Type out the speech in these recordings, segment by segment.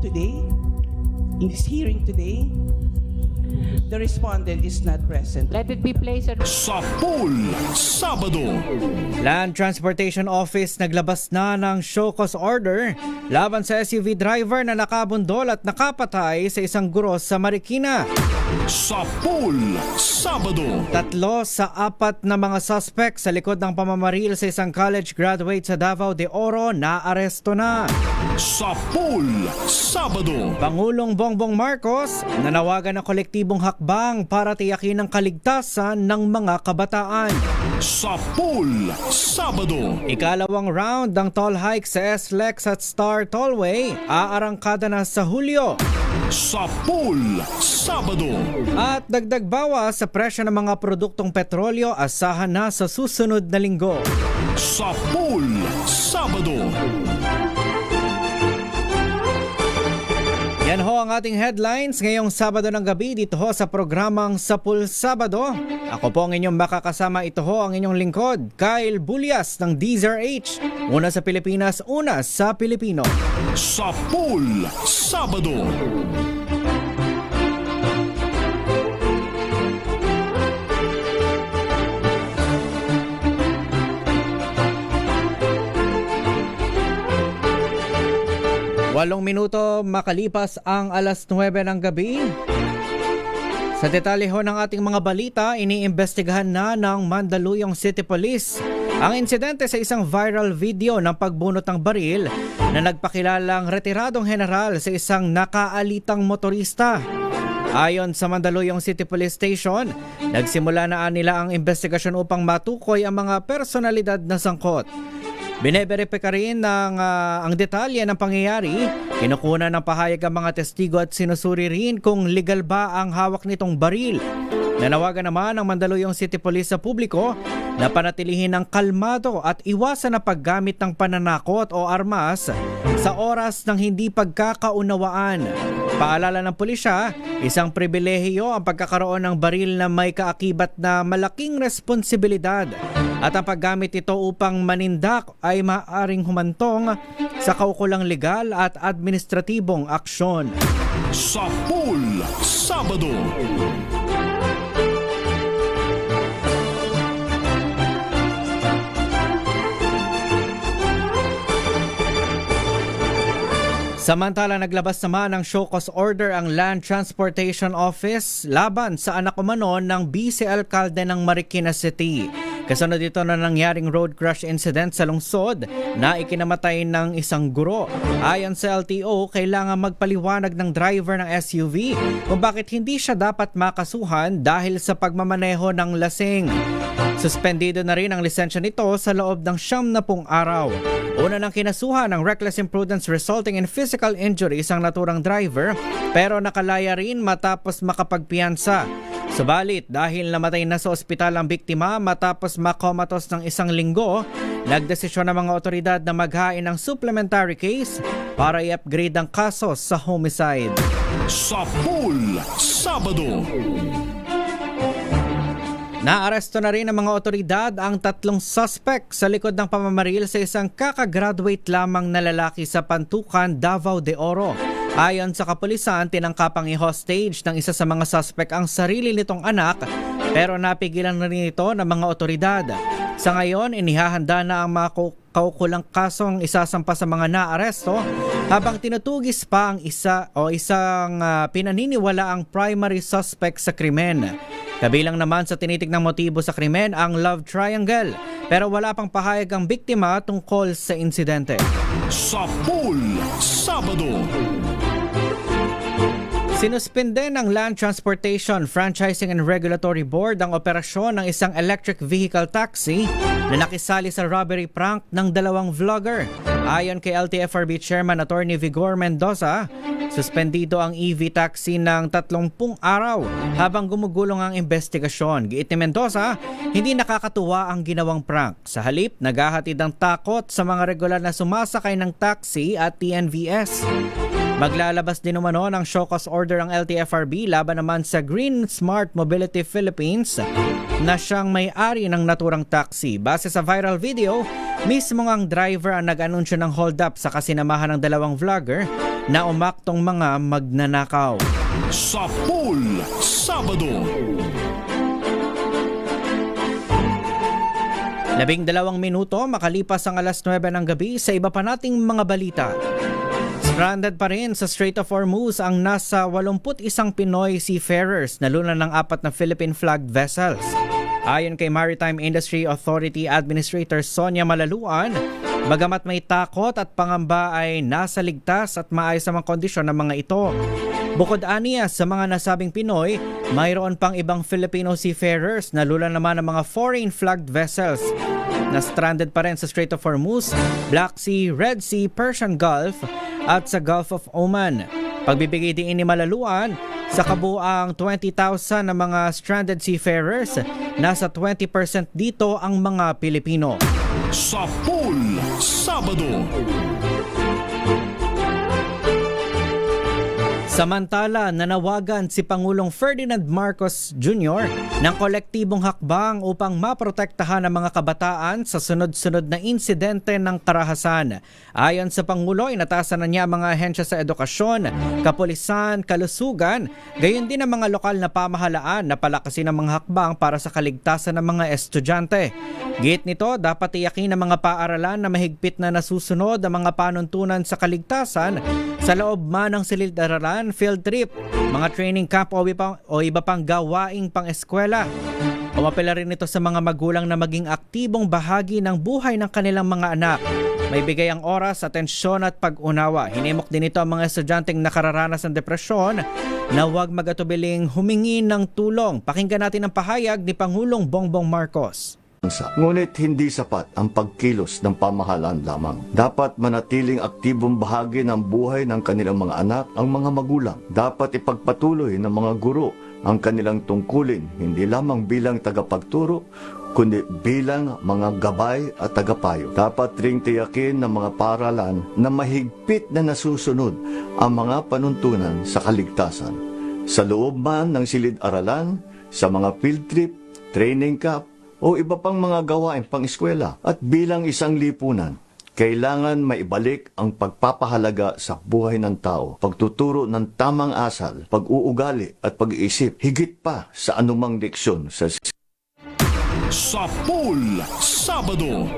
today, in this hearing today, the respondent is not present. Let it be placed at Sa pool, Sabado. Land Transportation Office naglabas na ng show cause order laban sa SUV driver na nakabundol at nakapatay sa isang guro sa Marikina. Sa pool, Sabado. 3 sa 4 na mga suspect sa likod ng pamamaril sa isang college graduate sa Davao de Oro naaresto na. Sa pool, Sabado. Pangulong Bongbong Marcos nanawagan ng kolektibong hakbang para tiyakin ang kaligtasan ng mga kabataan. Sa pool, Sabado. Ikalawang round ng toll hike sa SLEX at Star Tollway aarangkada na sa Hulyo. Sa pool, Sabado. At dagdag bawas sa presyo ng mga produktong petrolyo asahan na sa susunod na linggo. Sa pool, Sabado. Yan ho ang ating headlines ngayong Sabado ng gabi dito ho sa programang Sapul Sabado. Ako po ang inyong makakasama, ito ho ang inyong lingkod, Kyle Bulyas ng DZRH. Una sa Pilipinas, una sa Pilipino. Sa pool, Sabado. Walong minuto makalipas ang alas 9 ng gabi. Sa detalye ho ng ating mga balita, iniimbestigahan na ng Mandaluyong City Police ang insidente sa isang viral video ng pagbunot ng baril na nagpakilalang retiradong general sa isang nakaalitang motorista. Ayon sa Mandaluyong City Police Station, nagsimula na nila ang investigasyon upang matukoy ang mga personalidad na sangkot. Bineberipika rin ang detalye ng pangyayari, kinukunan ng pahayag ang mga testigo at sinusuri rin kung legal ba ang hawak nitong baril. Nanawagan naman ang Mandaluyong City Police sa publiko na panatilihin ng kalmado at iwasan na paggamit ng pananakot o armas sa oras ng hindi pagkakaunawaan. Paalala ng pulisya, isang pribilehiyo ang pagkakaroon ng baril na may kaakibat na malaking responsibilidad at ang paggamit ito upang manindak ay maaaring humantong sa kaukulang legal at administratibong aksyon. Sa pool, Sabado. Samantala, naglabas naman ng show cause order ang Land Transportation Office laban sa anak umano ng Vice Alcalde ng Marikina City. Kasunod dito na nangyaring road crash incident sa lungsod na ikinamatay ng isang guro. Ayon sa LTO, kailangan magpaliwanag ng driver ng SUV kung bakit hindi siya dapat makasuhan dahil sa pagmamaneho ng lasing. Suspendido na rin ang lisensya nito sa loob ng 90 araw. Una nang kinasuhan ng reckless imprudence resulting in physical injuries ang naturang driver pero nakalaya rin matapos makapagpiyansa. Subalit dahil namatay na sa ospital ang biktima matapos makomatos ng 1 linggo, nagdesisyon ng mga otoridad na maghain ng supplementary case para i-upgrade ang kaso sa homicide. Sa pool, Sabado. Naaresto na rin ng mga otoridad ang 3 suspect sa likod ng pamamaril sa isang kakagraduate lamang na lalaki sa Pantukan, Davao de Oro. Ayon sa kapulisan, tinangkapang i-hostage ng isa sa mga suspect ang sarili nitong anak pero napigilan na rin ito ng mga otoridad. Sa ngayon, inihahanda na ang mga kaukulang kasong isasampa sa mga naaresto habang tinutugis pa ang isang pinaniniwalaang primary suspect sa krimen. Kabilang naman sa tinitignang motibo sa krimen ang love triangle pero wala pang pahayag ang biktima tungkol sa insidente. Sa pool, Sabado. Sinuspinde ng Land Transportation Franchising and Regulatory Board ang operasyon ng isang electric vehicle taxi na nakisali sa robbery prank ng 2 vlogger. Ayon kay LTFRB Chairman Attorney Vigor Mendoza, suspendido ang EV taxi ng 30 araw habang gumugulong ang investigasyon. Giit ni Mendoza, hindi nakakatuwa ang ginawang prank. Sa halip, naghahatid ng takot sa mga regular na sumasakay ng taxi at TNVS. Maglalabas din umano ng show cause order ang LTFRB laban naman sa Green Smart Mobility Philippines na siyang may-ari ng naturang taxi. Base sa viral video, mismo ang driver ang nag-anunsyo ng hold up sa kasinamahan ng 2 vlogger na umaktong mga magnanakaw. Sa pool Sabado. 12 minuto makalipas ang alas 9 ng gabi sa iba pa nating mga balita. Stranded pa rin sa Strait of Hormuz ang nasa 81 Pinoy seafarers na luna ng 4 na Philippine-flagged vessels. Ayon kay Maritime Industry Authority Administrator Sonia Malaluan, bagamat may takot at pangamba ay nasa ligtas at maayos ang kondisyon ng mga ito. Bukod aniya sa mga nasabing Pinoy, mayroon pang ibang Filipino seafarers na lula naman ng mga foreign flagged vessels na stranded pa rin sa Strait of Hormuz, Black Sea, Red Sea, Persian Gulf at sa Gulf of Oman. Pagbibigay din ni Malaluan, sa kabuang 20,000 na mga stranded seafarers, nasa 20% dito ang mga Pilipino. Sa pool Sabado. Samantala, nanawagan si Pangulong Ferdinand Marcos Jr. ng kolektibong hakbang upang maprotektahan ang mga kabataan sa sunod-sunod na insidente ng karahasan. Ayon sa Pangulo, inatasan na niya ang mga ahensya sa edukasyon, kapulisan, kalusugan, gayon din ang mga lokal na pamahalaan na palakasin ang mga hakbang para sa kaligtasan ng mga estudyante. Git nito, dapat tiyakin ng mga paaralan na mahigpit na nasusunod ang mga panuntunan sa kaligtasan sa loob man ng silid-aralan, field trip, mga training camp o iba pang gawaing pang-eskwela. Umapela rin ito sa mga magulang na maging aktibong bahagi ng buhay ng kanilang mga anak. May bigay ang oras, atensyon at pag-unawa. Hinimok din ito ang mga estudyanteng nakararanas ng depresyon na huwag mag-atubiling humingi ng tulong. Pakinggan natin ang pahayag ni Pangulong Bongbong Marcos. Ngunit hindi sapat ang pagkilos ng pamahalaan lamang. Dapat manatiling aktibong bahagi ng buhay ng kanilang mga anak ang mga magulang. Dapat ipagpatuloy ng mga guro ang kanilang tungkulin, hindi lamang bilang tagapagturo, kundi bilang mga gabay at tagapayo. Dapat ring tiyakin ng mga paaralan na mahigpit na nasusunod ang mga panuntunan sa kaligtasan. Sa loob man ng silid-aralan, sa mga field trip, training camp, o iba pang mga gawain pang-eskwela. At bilang isang lipunan, kailangan maibalik ang pagpapahalaga sa buhay ng tao, pagtuturo ng tamang asal, pag-uugali at pag-iisip, higit pa sa anumang leksyon sa Sa pool Sabado.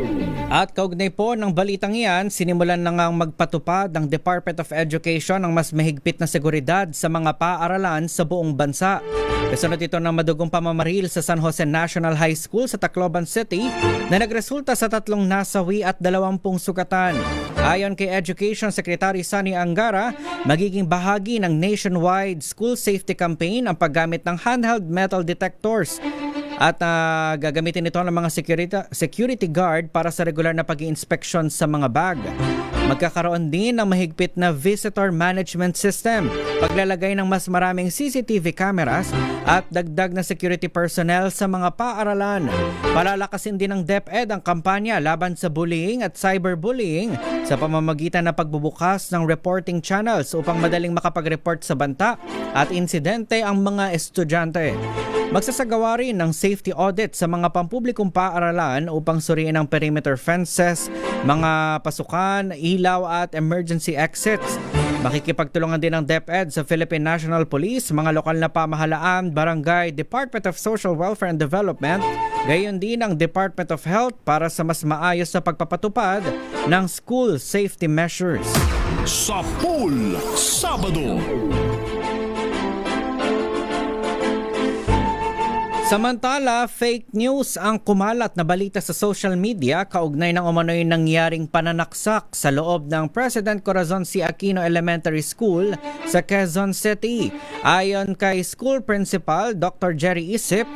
At kaugnay po ng balitang iyan, sinimulan na ngang magpatupad ng Department of Education ng mas mahigpit na seguridad sa mga paaralan sa buong bansa. Kasunod ito ng madugong pamamaril sa San Jose National High School sa Tacloban City na nagresulta sa 3 nasawi at 20 sugatan. Ayon kay Education Secretary Sunny Angara, magiging bahagi ng nationwide school safety campaign ang paggamit ng handheld metal detectors. At gagamitin ito ng mga security guard para sa regular na pag-i-inspection sa mga bag. Magkakaroon din ng mahigpit na visitor management system, paglalagay ng mas maraming CCTV cameras at dagdag na security personnel sa mga paaralan. Palalakasin din ng DepEd ang kampanya laban sa bullying at cyberbullying sa pamamagitan ng pagbubukas ng reporting channels upang madaling makapag-report sa banta at insidente ang mga estudyante. Magsasagawa rin ng safety audit sa mga pampublikong paaralan upang suriin ang perimeter fences, mga pasukan, ilaw at emergency exits. Makikipagtulungan din ng DepEd sa Philippine National Police, mga lokal na pamahalaan, barangay, Department of Social Welfare and Development, gayon din ang Department of Health para sa mas maayos na pagpapatupad ng school safety measures. Sa pool Sabado. Samantala, fake news ang kumalat na balita sa social media kaugnay ng umano'y nangyaring pananaksak sa loob ng President Corazon C. Aquino Elementary School sa Quezon City. Ayon kay school principal Dr. Jerry Isip,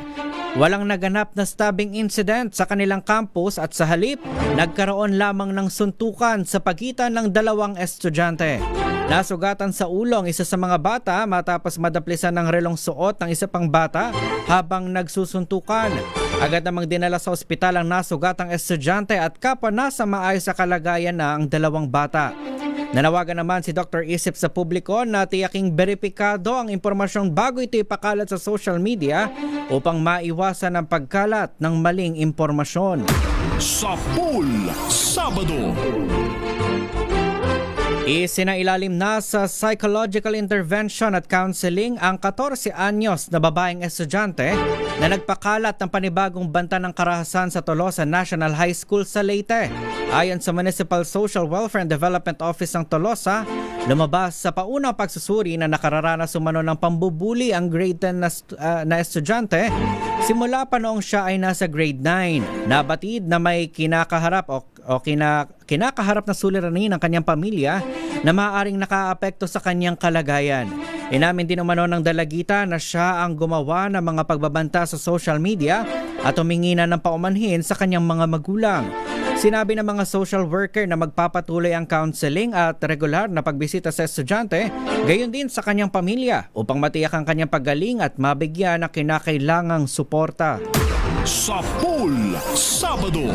walang naganap na stabbing incident sa kanilang campus at sa halip, nagkaroon lamang ng suntukan sa pagitan ng 2 estudyante. Nasugatan sa ulo ang isa sa mga bata matapos madaplisan ng relong suot ng isa pang bata habang nagsusuntukan. Agad namang dinala sa ospital ang nasugatang estudyante at kapwa nasa maayos sa kalagayan na ang 2 bata. Nanawagan naman si Dr. Isip sa publiko na tiyaking beripikado ang impormasyong bago ito ipakalat sa social media upang maiwasan ang pagkalat ng maling impormasyon. Sa pool Sabado. Isinailalim na sa psychological intervention at counseling ang 14 anyos na babaeng estudyante na nagpakalat ng panibagong banta ng karahasan sa Tolosa National High School sa Leyte. Ayon sa Municipal Social Welfare and Development Office ng Tolosa, lumabas sa paunang pagsusuri na nakararanas umano ng pambubuli ang grade 10 na estudyante simula pa noong siya ay nasa grade 9. Nabatid na may kinakaharap kinakaharap na suliranin ng kanyang pamilya na maaaring nakaapekto sa kanyang kalagayan. Inamin din umano ng dalagita na siya ang gumawa ng mga pagbabanta sa social media at humingi na ng paumanhin sa kanyang mga magulang. Sinabi ng mga social worker na magpapatuloy ang counseling at regular na pagbisita sa estudyante, gayon din sa kanyang pamilya upang matiyak ang kanyang paggaling at mabigyan ng kinakailangang suporta. Sa Pool Sabado.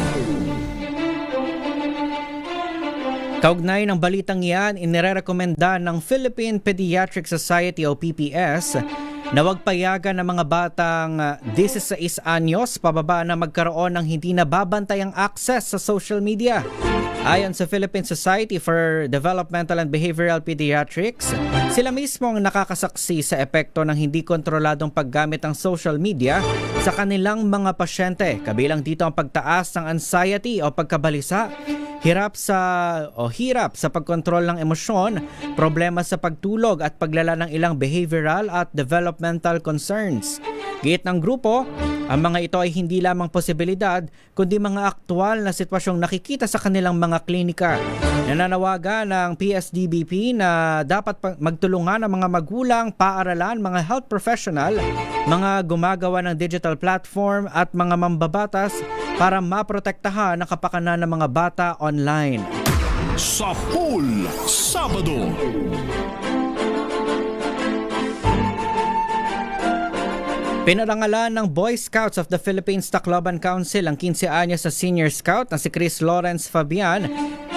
Kaugnay ng balitang iyan, inirekomenda ng Philippine Pediatric Society o PPS na huwag payagan ng mga batang 16 anyos pababa na magkaroon ng hindi nababantayang access sa social media. Ayon sa Philippine Society for Developmental and Behavioral Pediatrics, sila mismo ang nakakasaksi sa epekto ng hindi kontroladong paggamit ng social media sa kanilang mga pasyente, kabilang dito ang pagtaas ng anxiety o pagkabalisa, hirap sa pagkontrol ng emosyon, problema sa pagtulog at paglala ng ilang behavioral at developmental concerns. Giit ng grupo, ang mga ito ay hindi lamang posibilidad kundi mga aktwal na sitwasyong nakikita sa kanilang mga klinika. Nananawagan ng PSDBP na dapat magtulungan ang mga magulang, paaralan, mga health professional, mga gumagawa ng digital platform at mga mambabatas para maprotektahan ang kapakanan ng mga bata online. Sa Pool Sabado. Pinarangalan ng Boy Scouts of the Philippines Tacloban Council ang 15 anyos sa senior scout na si Chris Lawrence Fabian.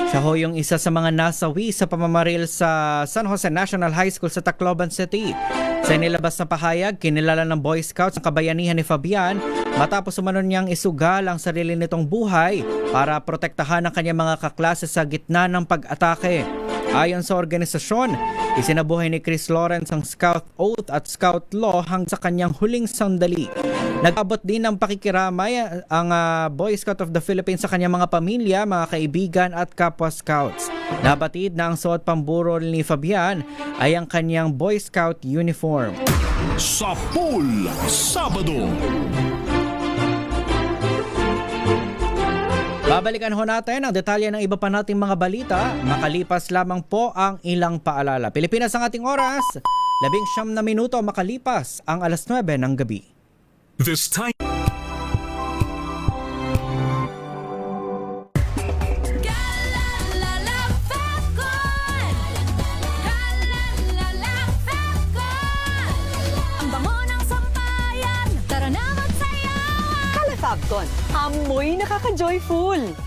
Siya ho yung isa sa mga nasawi sa pamamaril sa San Jose National High School sa Tacloban City. Sa inilabas na pahayag, kinilala ng Boy Scouts ang kabayanihan ni Fabian matapos umano niyang isugal ang sarili nitong buhay para protektahan ang kanyang mga kaklase sa gitna ng pag-atake. Ayon sa organisasyon, isinabuhay ni Chris Lawrence ang Scout Oath at Scout Law hanggang sa kanyang huling sandali. Nag-abot din ng pakikiramay ang Boy Scout of the Philippines sa kanyang mga pamilya, mga kaibigan at kapwa Scouts. Nabatid na ang suot pamburol ni Fabian ay ang kanyang Boy Scout uniform. Sa Pool Sabado. Babalikan ho natin ang detalye ng iba pa nating mga balita, makalipas lamang po ang ilang paalala. Pilipinas ang ating oras, 19 na minuto makalipas ang 9:00 ng gabi. This time. Fabcon, amoy nakaka-joyful! Ang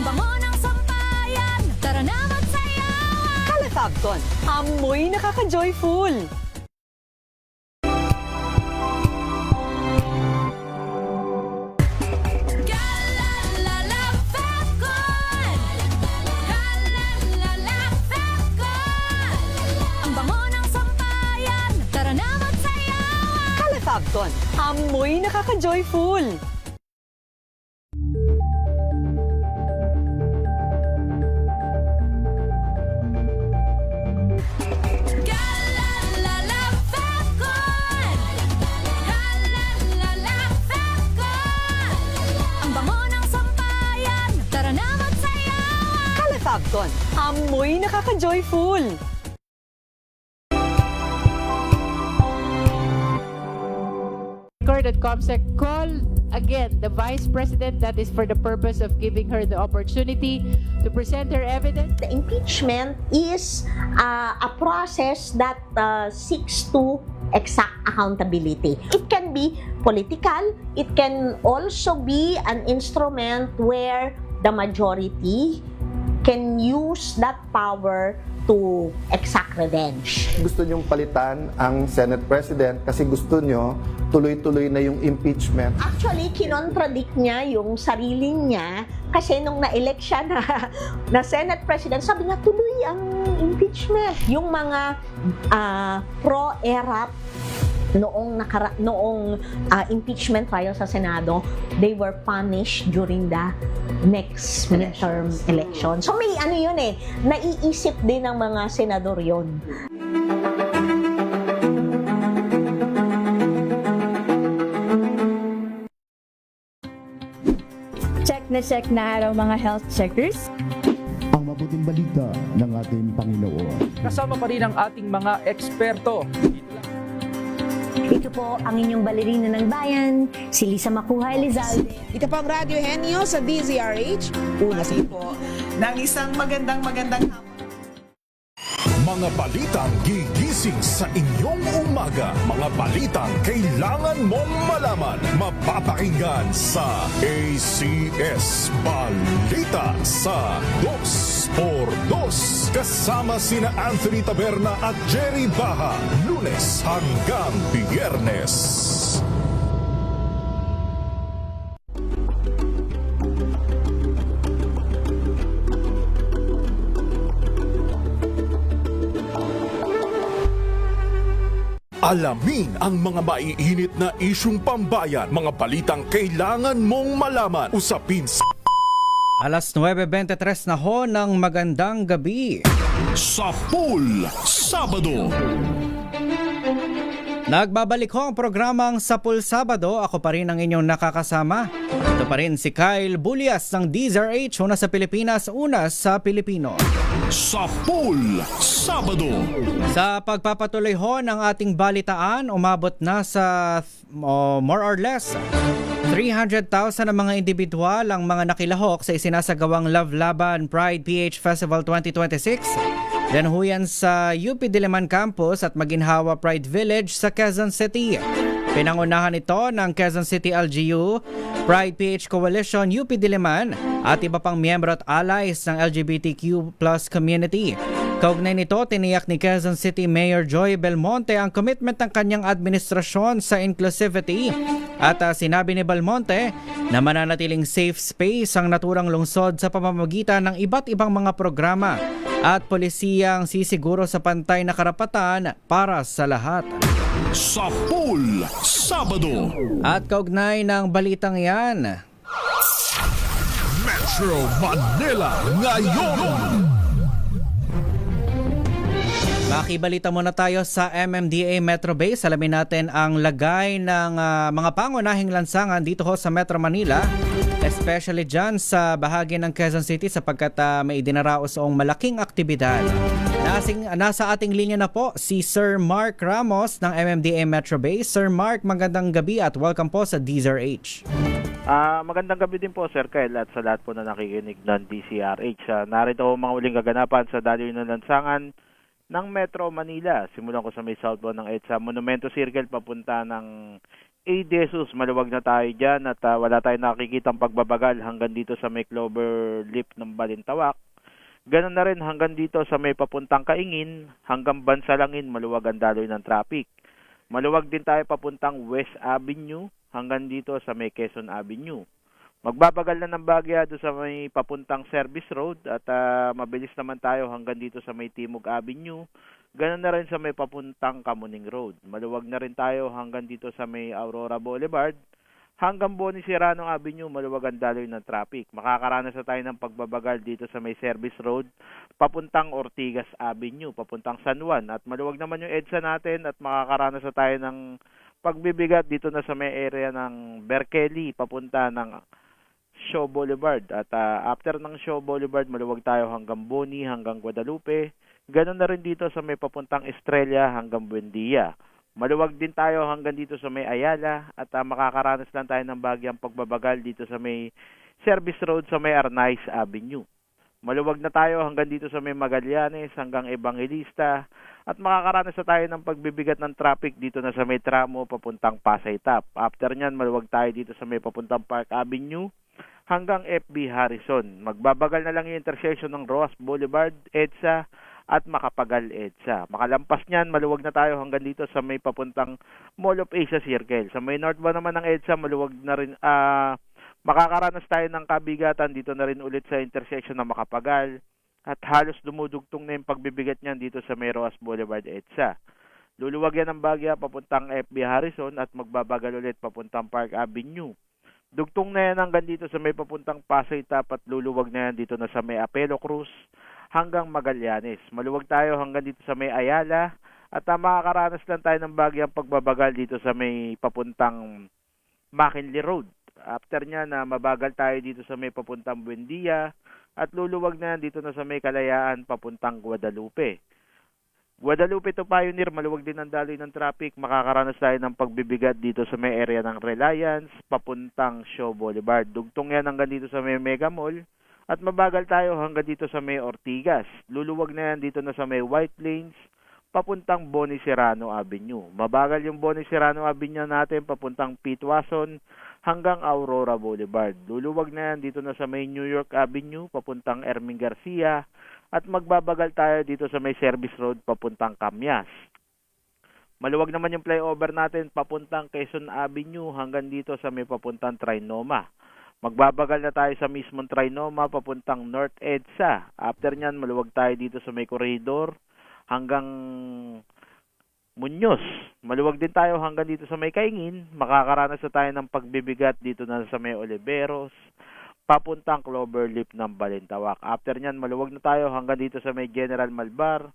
bango ng sampayan, tara na magsayawan! Kala Fabcon, amoy nakaka-joyful! Fabcon, amoy nakaka-joyful! Ang bango ng sampayan, tara na magsayawan! Kala Fabcon, amoy nakaka-joyful! At COMSEC call again the Vice President, that is for the purpose of giving her the opportunity to present her evidence. The impeachment is a process that seeks to exact accountability. It can be political, it can also be an instrument where the majority can use that power to exact revenge. Gusto niyong palitan ang Senate President kasi gusto niyo tuloy-tuloy na yung impeachment. Actually, kinontradict niya yung sarili niya kasi nung na-elect siya na Senate President, sabi niya tuloy ang impeachment. Yung mga pro-ERAP noong impeachment trial sa Senado, they were punished during the next midterm election. So may ano yun naiisip din ng mga senador yun. check na araw mga health checkers. Ang mabuting balita ng ating Panginoon. Kasama pa rin ang ating mga eksperto. Ito po ang inyong balerina ng bayan, si Lisa Makuha Elizalde. Ito po ang Radyo Henyo sa DZRH. Una po ng isang magandang hapon. Mga balitang gigising sa inyong umaga. Mga balitang kailangan mong malaman. Mapapakinggan sa ACS Balita sa 2x2. Kasama sina Anthony Taberna at Jerry Baha. Lunes hanggang Biyernes. Alamin ang mga maiinit na isyung pambayan, mga balitang kailangan mong malaman. Usapin sa Alas 9:23 na ho ng magandang gabi. Sa Pool Sabado. Nagbabalik ho ang programang Sapul Sabado. Ako pa rin ang inyong nakakasama. Ito pa rin si Kyle Bulias ng DZRH, una sa Pilipinas, una sa Pilipino. Sa Pool Sabado. Sa pagpapatuloy ho ng ating balitaan, umabot na sa more or less 300,000 ang mga individual ang mga nakilahok sa isinasagawang Love Laban Pride PH Festival 2026. Yan ho yan sa UP Diliman Campus at Maginhawa Pride Village sa Quezon City. Pinangunahan ito ng Quezon City LGU, Pride PH Coalition, UP Diliman at iba pang miyembro at allies ng LGBTQ plus community. Kaugnay nito, tiniyak ni Quezon City Mayor Joy Belmonte ang commitment ng kanyang administrasyon sa inclusivity. At sinabi ni Belmonte na mananatiling safe space ang naturang lungsod sa pamamagitan ng iba't ibang mga programa at polisiyang sisiguro sa pantay na karapatan para sa lahat. Sa Pool Sabado. At kaugnay ng balitang yan, Metro Manila ngayon. makibalita muna tayo sa MMDA Metro Base. Alamin natin ang lagay ng mga pangunahing lansangan dito ho sa Metro Manila, especially dyan sa bahagi ng Quezon City sapagkat may dinaraos ang malaking aktibidad. Nasa ating linya na po si Sir Mark Ramos ng MMDA Metro Base. Sir Mark, magandang gabi at welcome po sa DZRH. Magandang gabi din po Sir Kyle at sa lahat po na nakikinig ng DZRH. Narito ang mga uling kaganapan sa daloy ng lansangan ng Metro Manila. Simulan ko sa may southbound ng EDSA Monumento Circle papunta ng Jesus. Maluwag na tayo dyan at wala tayong nakikitang pagbabagal hanggang dito sa may Clover Leaf ng Balintawak. Ganun na rin hanggang dito sa may papuntang Kaingin hanggang Bansalangin, maluwag ang daloy ng traffic. Maluwag din tayo papuntang West Avenue hanggang dito sa may Quezon Avenue. Magbabagal na ng bagya doon sa may papuntang Service Road at mabilis naman tayo hanggang dito sa may Timog Avenue. Ganun na rin sa may papuntang Kamuning Road. Maluwag na rin tayo hanggang dito sa may Aurora Boulevard. Hanggang Boni Serrano Avenue, maluwag ang daloy ng traffic. Makakaranas na tayo ng pagbabagal dito sa may Service Road, papuntang Ortigas Avenue, papuntang San Juan. At maluwag naman yung EDSA natin at makakaranas na tayo ng pagbibigat dito na sa may area ng Berkeley, papunta ng Shaw Boulevard. At after ng Shaw Boulevard, maluwag tayo hanggang Boni, hanggang Guadalupe. Ganon na rin dito sa may papuntang Estrella hanggang Buendia. Maluwag din tayo hanggang dito sa may Ayala at makakaranas lang tayo ng bagyang pagbabagal dito sa may Service Road sa may Arnaiz Avenue. Maluwag na tayo hanggang dito sa may Magallanes, hanggang Evangelista, at makakaranas na tayo ng pagbibigat ng traffic dito na sa may tramo papuntang Pasay Top. After nyan, maluwag tayo dito sa may papuntang Park Avenue hanggang FB Harrison. Magbabagal na lang yung intersection ng Roas Boulevard, EDSA, at Makapagal EDSA. Makalampas nyan, maluwag na tayo hanggang dito sa may papuntang Mall of Asia Circle. Sa may northbound naman ng EDSA, maluwag na rin, makakaranas tayo ng kabigatan dito na rin ulit sa intersection ng Makapagal. At halos dumudugtong na yung pagbibigat niyan dito sa may Roas Boulevard, EDSA. Luluwag yan ng Bagya papuntang FB Harrison at magbabagal ulit papuntang Park Avenue. Dugtong na yan hanggang dito sa may papuntang Pasay Top at luluwag na yan dito na sa may Apelo Cruz hanggang Magallanes. Maluwag tayo hanggang dito sa may Ayala at makakaranas lang tayo ng bagyang pagbabagal dito sa may papuntang McKinley Road. After niya na mabagal tayo dito sa may papuntang Buendia at luluwag na yan dito na sa may Kalayaan papuntang Guadalupe. Guadalupe to Pioneer, maluwag din ang daloy ng traffic. Makakaranas tayo ng pagbibigat dito sa may area ng Reliance papuntang Shaw Boulevard. Dugtong yan hanggang dito sa may Mega Mall at mabagal tayo hanggang dito sa may Ortigas. Luluwag na yan dito na sa may White Plains papuntang Boni Serrano Avenue. Mabagal yung Boni Serrano Avenue natin papuntang Pitwason hanggang Aurora Boulevard. Luluwag na yan dito na sa may New York Avenue papuntang Erming Garcia at magbabagal tayo dito sa may Service Road papuntang Camyas. Maluwag naman yung flyover natin papuntang Quezon Avenue hanggang dito sa may papuntang Trinoma. Magbabagal na tayo sa mismong Trinoma papuntang North EDSA. After nyan, maluwag tayo dito sa may corridor hanggang Muñoz. Maluwag din tayo hanggang dito sa may Kaingin. Makakaranas na tayo ng pagbibigat dito na sa may Oliveros papuntang Cloverleaf ng Balintawak. After nyan, maluwag na tayo hanggang dito sa may General Malbar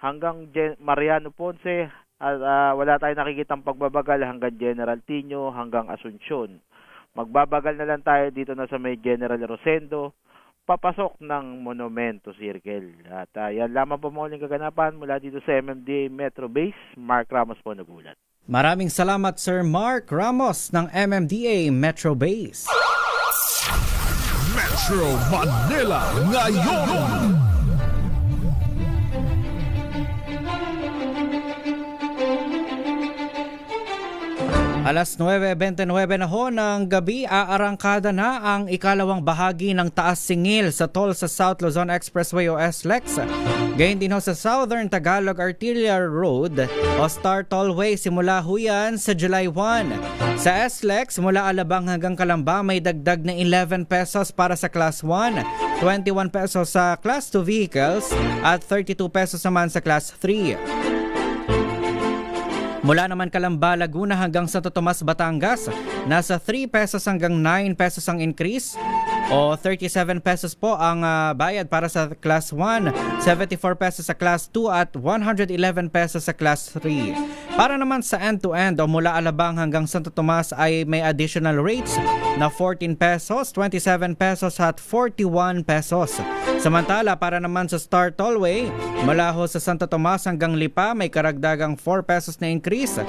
hanggang Mariano Ponce at wala tayong nakikitang pagbabagal hanggang General Tino hanggang Asuncion. Magbabagal na lang tayo dito na sa may General Rosendo papasok ng Monumento Circle. At yan lamang po mga uling kaganapan mula dito sa MMDA Metro Base. Mark Ramos po nagulat. Maraming salamat Sir Mark Ramos ng MMDA Metro Base. Metro Manila ngayon. Alas 9:29 na ho ng gabi, aarangkada na ang ikalawang bahagi ng Taas Singil sa toll sa South Luzon Expressway o SLEX. Gayon din ho sa Southern Tagalog Arterial Road o Star Tollway, simula ho yan sa July 1. Sa SLEX, mula Alabang hanggang Calamba, may dagdag na 11 pesos para sa Class 1, 21 pesos sa Class 2 vehicles at 32 pesos naman sa Class 3. Mula naman Calamba, Laguna hanggang Santo Tomas, Batangas, nasa 3 pesos hanggang 9 pesos ang increase o 37 pesos po ang bayad para sa Class 1, 74 pesos sa Class 2 at 111 pesos sa Class 3. Para naman sa end-to-end o mula Alabang hanggang Santo Tomas ay may additional rates na 14 pesos, 27 pesos at 41 pesos. Samantala, para naman sa Star Tollway, mula ho sa Santo Tomas hanggang Lipa, may karagdagang 4 pesos na increase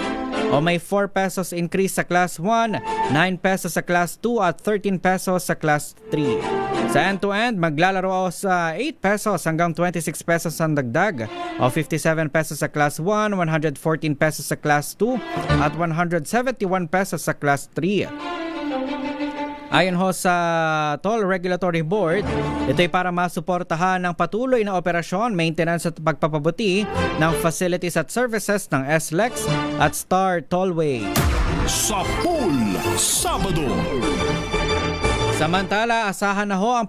o may 4 pesos increase sa Class 1, 9 pesos sa Class 2 at 13 pesos sa Class 3. Sa end-to-end, maglalaro sa 8 pesos hanggang 26 pesos ang dagdag o 57 pesos sa Class 1, 114 pesos sa Class 2 at 171 pesos sa Class 3. Ayon ho sa Toll Regulatory Board, ito ay para masuportahan ng patuloy na operasyon, maintenance at pagpapabuti ng facilities at services ng SLEX at Star Tollway. Sa pool, Sabado. Samantala, asahan na ho ang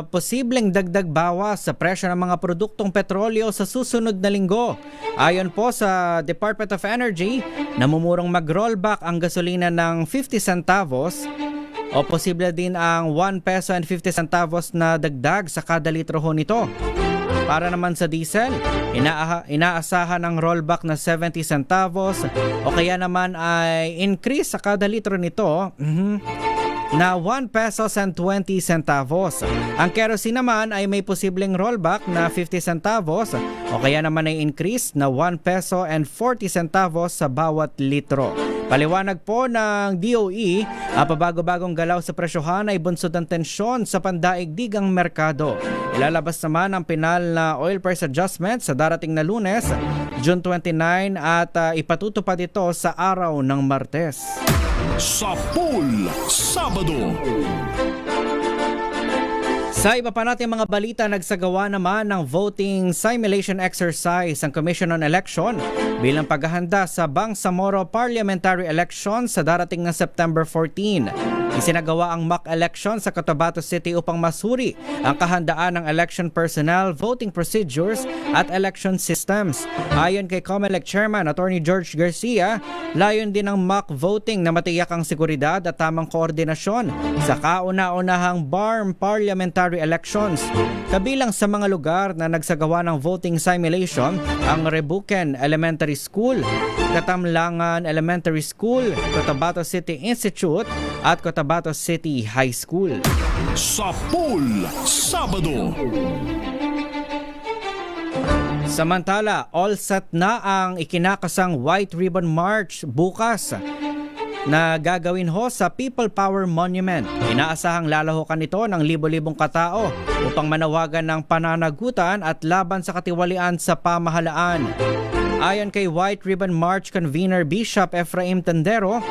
posibleng dagdag bawas sa presyo ng mga produktong petrolyo sa susunod na linggo. Ayon po sa Department of Energy, namumurong mag-rollback ang gasolina ng 50 centavos o posible din ang 1 peso and 50 centavos na dagdag sa kada litro ho nito. Para naman sa diesel, inaasahan ng rollback na 70 centavos o kaya naman ay increase sa kada litro nito na 1 pesos and 20 centavos. Ang kerosene naman ay may posibleng rollback na 50 centavos o kaya naman ay increase na 1 peso and 40 centavos sa bawat litro. Paliwanag po ng DOE, ang pabago-bagong galaw sa presyohan ay bunsod ng tensyon sa pandaigdigang merkado. Ilalabas naman ang pinal na oil price adjustment sa darating na Lunes, June 29 at ipatutupad ito sa araw ng Martes. Sa pool Sabado. Sa iba pa natin mga balita, nagsagawa naman ng voting simulation exercise ang Commission on Election bilang paghahanda sa Bangsamoro Parliamentary Election sa darating na September 14. Isinagawa ang mock election sa Cotabato City upang masuri ang kahandaan ng election personnel, voting procedures at election systems. Ayon kay COMELEC Chairman Attorney George Garcia, layon din ng mock voting na matiyak ang seguridad at tamang koordinasyon sa kauna-unahang BARM parliamentary elections. Kabilang sa mga lugar na nagsagawa ng voting simulation ang Rebuken Elementary School, Katamlangan Elementary School, Cotabato City Institute at Cotabato City High School. Sa pool Sabado. Samantala, all set na ang ikinakasang White Ribbon March bukas na gagawin ho sa People Power Monument. Inaasahang lalahukan ito ng libo-libong katao upang manawagan ng pananagutan at laban sa katiwalian sa pamahalaan. Ayon kay White Ribbon March convener Bishop Efraim Tendero,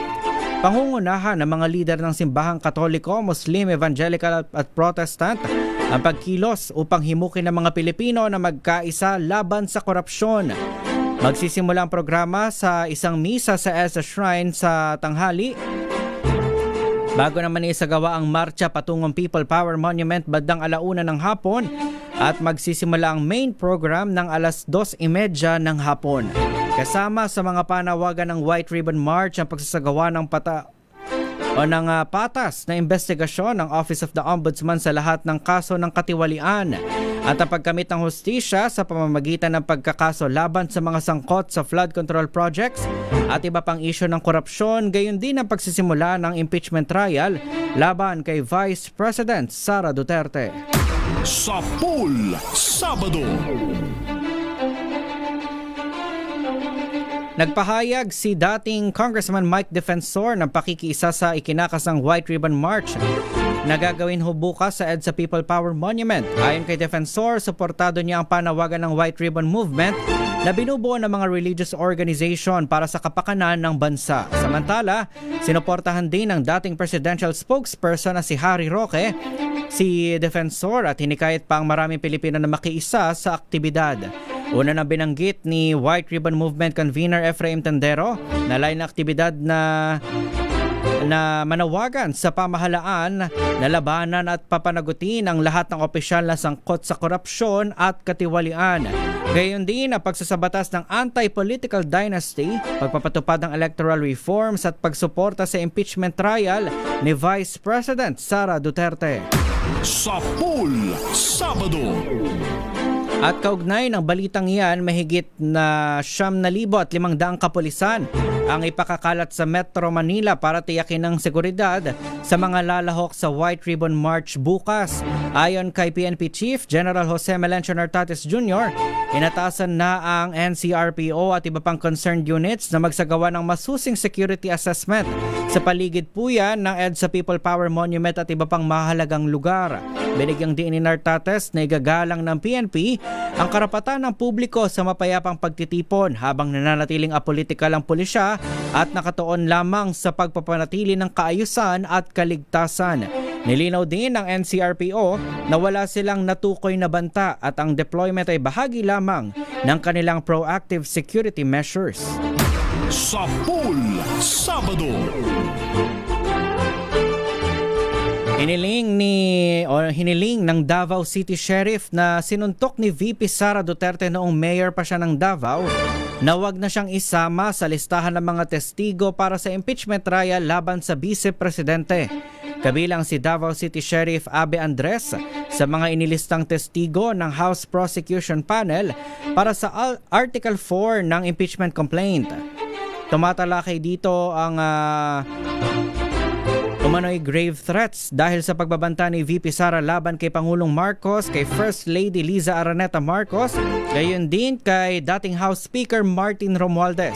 pangungunahan ng mga lider ng simbahang Katoliko, Muslim, Evangelical at Protestant ang pagkilos upang himukin ng mga Pilipino na magkaisa laban sa korupsyon. Magsisimula ang programa sa isang misa sa EDSA Shrine sa tanghali. Bago naman isagawa ang marcha patungong People Power Monument bandang 1:00 ng hapon at magsisimula ang main program ng 2:30 ng hapon. Kasama sa mga panawagan ng White Ribbon March ang pagsasagawa ng patas na investigasyon ng Office of the Ombudsman sa lahat ng kaso ng katiwalian at ang pagkamit ng hustisya sa pamamagitan ng pagkakaso laban sa mga sangkot sa flood control projects at iba pang isyu ng korupsyon, gayon din ang pagsisimula ng impeachment trial laban kay Vice President Sara Duterte. Sa pool Sabado. Nagpahayag si dating Congressman Mike Defensor ng pakikiisa sa ikinakasang White Ribbon March na gagawin ho bukas sa EDSA People Power Monument. Ayon kay Defensor, suportado niya ang panawagan ng White Ribbon Movement na binubuo ng mga religious organization para sa kapakanan ng bansa. Samantala, sinuportahan din ng dating presidential spokesperson na si Harry Roque si Defensor at hinikayat pa ang maraming Pilipino na makiisa sa aktibidad. Una na binanggit ni White Ribbon Movement convener Efraim Tendero na lain na aktibidad na manawagan sa pamahalaan na labanan at papanagutin ang lahat ng opisyal na sangkot sa korupsyon at katiwalian. Gayon din ang pagsasabatas ng anti-political dynasty, pagpapatupad ng electoral reforms at pagsuporta sa impeachment trial ni Vice President Sara Duterte. Sa pool Sabado. At kaugnay ng balitang iyan, mahigit na 9,500 kapulisan ang ipakakalat sa Metro Manila para tiyakin ang seguridad sa mga lalahok sa White Ribbon March bukas. Ayon kay PNP Chief General Jose Melencio Nartates Jr., inatasan na ang NCRPO at iba pang concerned units na magsagawa ng masusing security assessment sa paligid po yan ng EDSA People Power Monument at iba pang mahalagang lugar. Binigyang diin ni Nartates na igagalang ng PNP ang karapatan ng publiko sa mapayapang pagtitipon habang nananatiling apolitikal ang pulisya at nakatuon lamang sa pagpapanatili ng kaayusan at kaligtasan. Nilinaw din ng NCRPO na wala silang natukoy na banta at ang deployment ay bahagi lamang ng kanilang proactive security measures. Sa pool Sabado. Hiniling ng Davao City Sheriff na sinuntok ni VP Sara Duterte noong mayor pa siya ng Davao na wag na siyang isama sa listahan ng mga testigo para sa impeachment trial laban sa vice-presidente. Kabilang si Davao City Sheriff Abe Andres sa mga inilistang testigo ng House Prosecution Panel para sa Article 4 ng impeachment complaint. Tumatalakay dito ang umano'y grave threats dahil sa pagbabanta ni VP Sara laban kay Pangulong Marcos, kay First Lady Liza Araneta Marcos, gayon din kay dating House Speaker Martin Romualdez.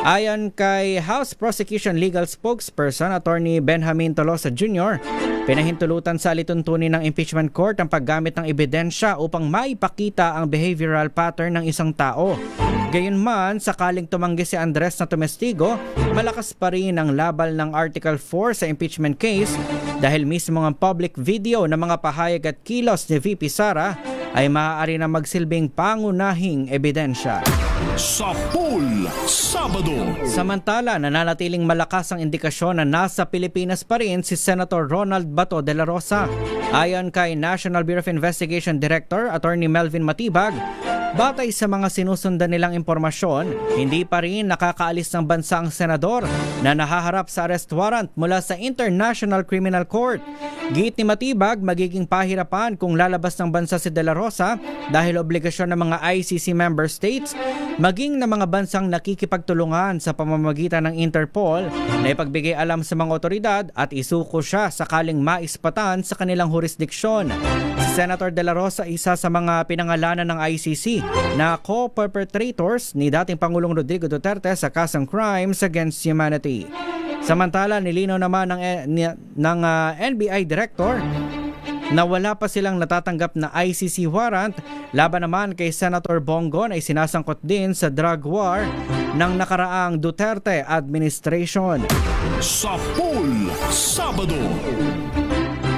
Ayon kay House Prosecution Legal Spokesperson Attorney Benjamin Tolosa Jr., pinahintulutan sa alituntunin ng impeachment court ang paggamit ng ebidensya upang maipakita ang behavioral pattern ng isang tao. Gayunman, sakaling tumanggi si Andres na tumestigo, malakas pa rin ang labal ng Article 4 sa impeachment case dahil mismo ang public video ng mga pahayag at kilos ni VP Sara ay maaari na magsilbing pangunahing ebidensya. Sa Pool Sabado. Samantala, nananatiling malakas ang indikasyon na nasa Pilipinas pa rin si Senator Ronald Bato de la Rosa. Ayon kay National Bureau of Investigation Director Attorney Melvin Matibag, batay sa mga sinusundan nilang impormasyon, hindi pa rin nakakaalis ng bansa ang senador na nahaharap sa arrest warrant mula sa International Criminal Court. Giit ni Matibag, magiging pahirapan kung lalabas ng bansa si De La Rosa dahil obligasyon ng mga ICC member states maging ng mga bansang nakikipagtulungan sa pamamagitan ng Interpol na ipagbigay alam sa mga otoridad at isuko siya sakaling maispatan sa kanilang jurisdiksyon. Si Senator De La Rosa isa sa mga pinangalanan ng ICC na co-perpetrators ni dating Pangulong Rodrigo Duterte sa kasong crimes against humanity. Samantala, nilinaw naman ng NBI Director na wala pa silang natatanggap na ICC warrant laban naman kay Senator Bongon ay sinasangkot din sa drug war ng nakaraang Duterte administration. Sa Pool Sabado.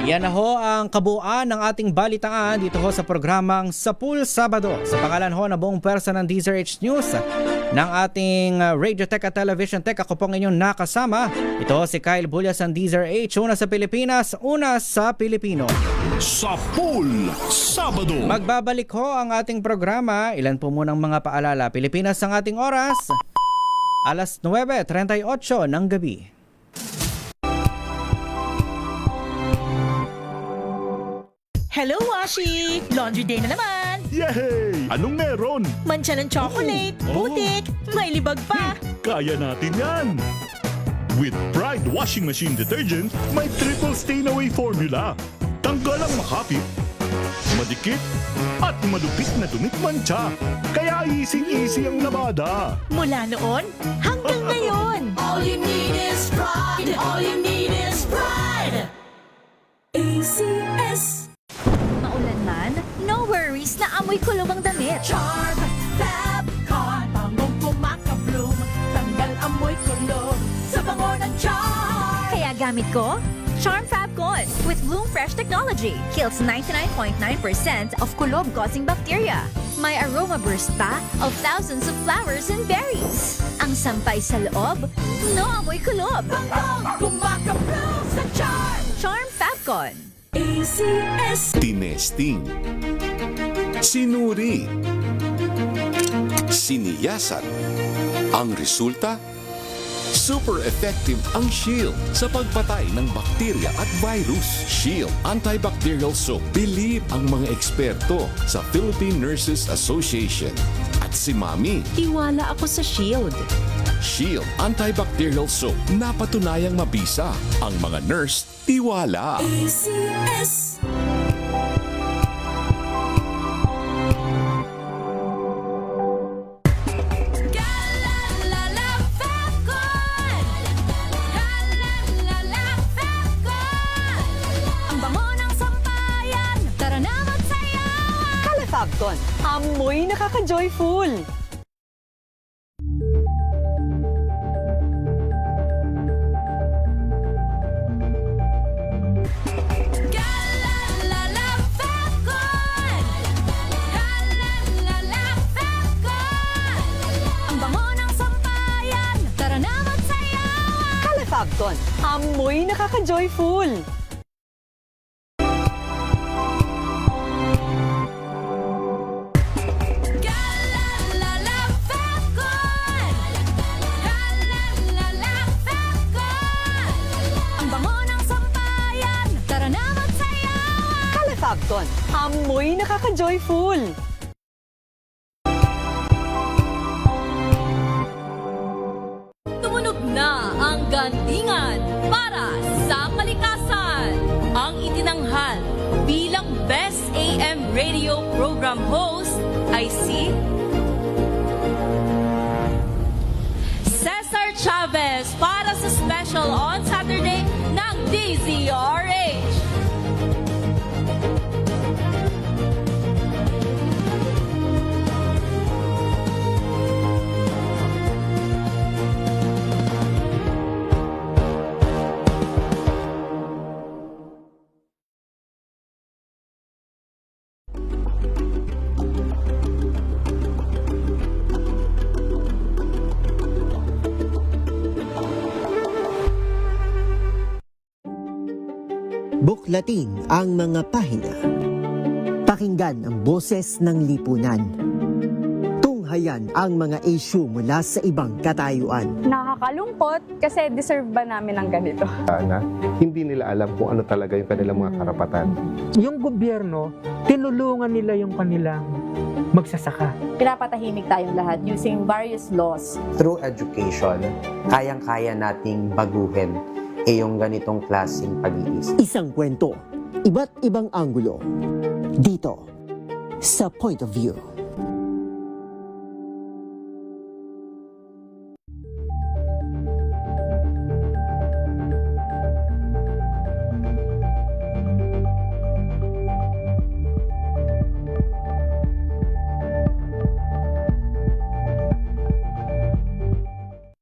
Yan na ho ang kabuuan ng ating balitaan dito ho sa programang Sa Pool Sabado. Sa pangalan ho na buong pwersa ng DZRH News, ng ating Radio Tech at Television Tech, ako pong inyong nakasama. Ito si Kyle Bullas ng DZRH, una sa Pilipinas, una sa Pilipino. Sa Pool Sabado. Magbabalik ho ang ating programa. Ilan po munang mga paalala. Pilipinas ang ating oras, alas 9:38 ng gabi. Hello, Washi! Laundry day na naman! Yay! Anong meron? Mancha ng chocolate, putik, may libag pa! Kaya natin yan! With Pride Washing Machine Detergent, may triple stain-away formula. Tanggal ang makapit, madikit, at malupit na dumit mancha. Kaya easy-easy ang labada. Mula noon hanggang ngayon! All you need is Pride! All you need is Pride! ACS! Maulan man, no worries na amoy kulog ang damit. Charm Fabcon, bangong kumakabloom, tanggal amoy kulog sa bango ng Charm. Kaya gamit ko, Charm Fabcon with Bloom Fresh technology. Kills 99.9% of kulog-causing bacteria. May aroma burst pa of thousands of flowers and berries. Ang sampay sa loob, no amoy kulob. Bangong kumakabloom sa Charm. Charm Fabcon. ACS. Tinesting, sinuri, siniyasan. Ang resulta? Super effective ang Shield sa pagpatay ng bakterya at virus. Shield Antibacterial Soap. Believe ang mga eksperto sa Philippine Nurses Association. At si Mami. Tiwala ako sa Shield. Shield Antibacterial Soap. Napatunayang mabisa. Ang mga nurse, tiwala. ACS. Fabcon, amoy nakaka-joyful. Ang bango ng sampayan, tara na magsayawan. Kala Fabcon, amoy nakaka-joyful. Fabcon, amoy nakaka-joyful. Tumunog na ang gandingan para sa kalikasan. Ang itinanghal bilang Best AM Radio Program Host ay si Cesar Special on Saturday ng DZRH. Buklatin ang mga pahina. Pakinggan ang boses ng lipunan. Tunghayan ang mga issue mula sa ibang katayuan. Nakakalungkot kasi deserve ba namin ng ganito? Na hindi nila alam kung ano talaga yung kanilang mga karapatan. Yung gobyerno, tinulungan nila yung kanilang magsasaka. Pinapatahimik tayong lahat using various laws. Through education, kayang-kaya nating baguhin yung ganitong klaseng pag-iisip. Isang kwento, iba't ibang anggulo. Dito, sa Point of View.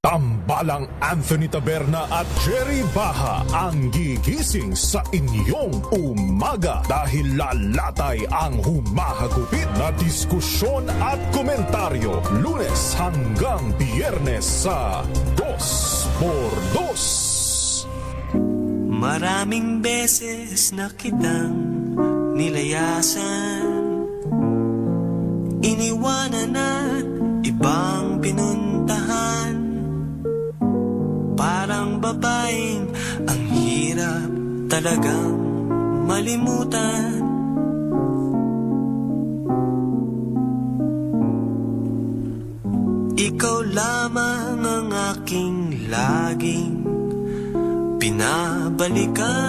Tambalang Anthony Taberna at Jerry Baha ang gigising sa inyong umaga dahil lalatay ang humahagupit na diskusyon at komentaryo Lunes hanggang Biyernes sa 2x2. Maraming beses na kitang nilayasan, iniwanan at ibang pinuntahan. Parang babaeng ang hirap talagang malimutan. Ikaw lamang ang aking laging pinabalikan.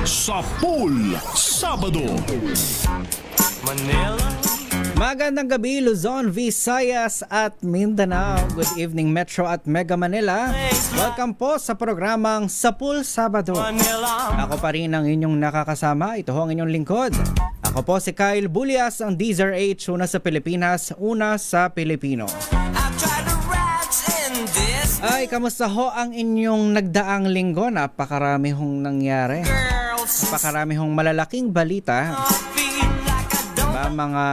Sa Pool Sabado, Manila. Magandang gabi Luzon, Visayas at Mindanao. Good evening Metro at Mega Manila. Welcome po sa programang Sapul Sabado. Ako pa rin ang inyong nakakasama. Ito ho ang inyong lingkod. Ako po si Kyle Bulias, ang DZRH, una sa Pilipinas, una sa Pilipino. Ay, kamusta ho ang inyong nagdaang linggo? Napakarami hong nangyari. Napakarami hong malalaking balita. Mga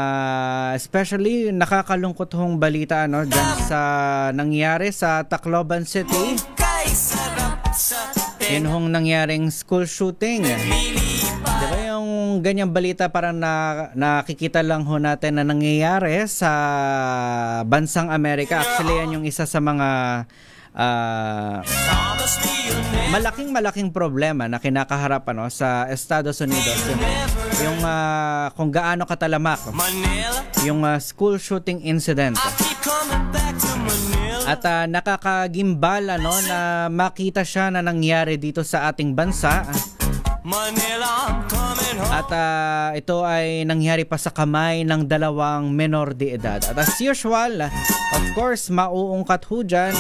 especially nakakalungkot hong balita dyan sa nangyari sa Tacloban City. Yun hong nangyaring school shooting. Diba yung ganyang balita parang nakikita lang ho natin na nangyayari sa bansang Amerika. Actually yan yung isa sa mga malaking problema na kinakaharap sa Estados Unidos. Yung kung gaano katalamak yung school shooting incident. At nakakagimbal na makita siya na nangyari dito sa ating bansa. At ito ay nangyari pa sa kamay ng dalawang menor de edad. At as usual, of course, mauungkat ho dyan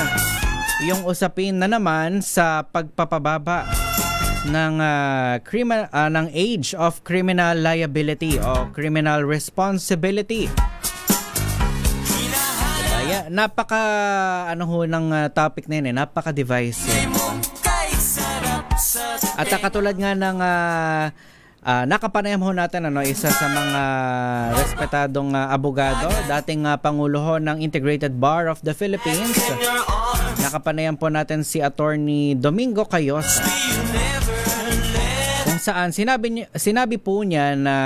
yung usapin na naman sa pagpapababa ng ng age of criminal liability o criminal responsibility. Kaya napaka ng topic na yun, napaka-divisive. At katulad nga ng nakapanayam ho natin isa sa mga respetadong abogado, dating pangulo ho ng Integrated Bar of the Philippines. Nakapanayam po natin si Attorney Domingo Cayosa, kung saan sinabi po niya na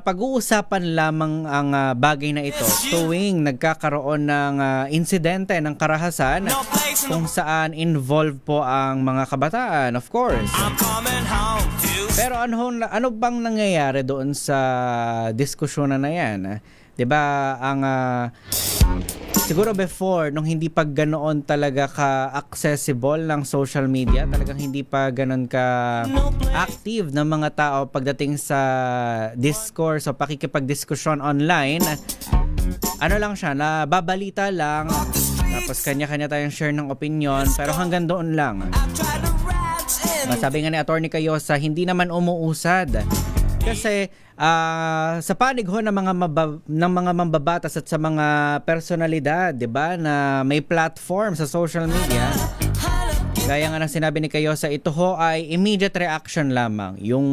pag-uusapan lamang ang bagay na ito tuwing nagkakaroon ng insidente ng karahasan kung saan involved po ang mga kabataan, of course. Pero ano bang nangyayari doon sa diskusyon na yan? 'Di ba ang siguro before, nung hindi pa ganoon talaga ka-accessible ng social media, talagang hindi pa ganoon ka-active ng mga tao pagdating sa discourse o pakikipag-diskusyon online, ano lang siya, nababalita lang, tapos kanya-kanya tayong share ng opinion, pero hanggang doon lang. Sabi nga ni Atty. Cayosa, hindi naman umuusad. Kasi sa panig ho ng mga mambabatas at sa mga personalidad, 'di ba, na may platform sa social media, gaya nga ng sinabi ni Cayosa, ito ho ay immediate reaction lamang. Yung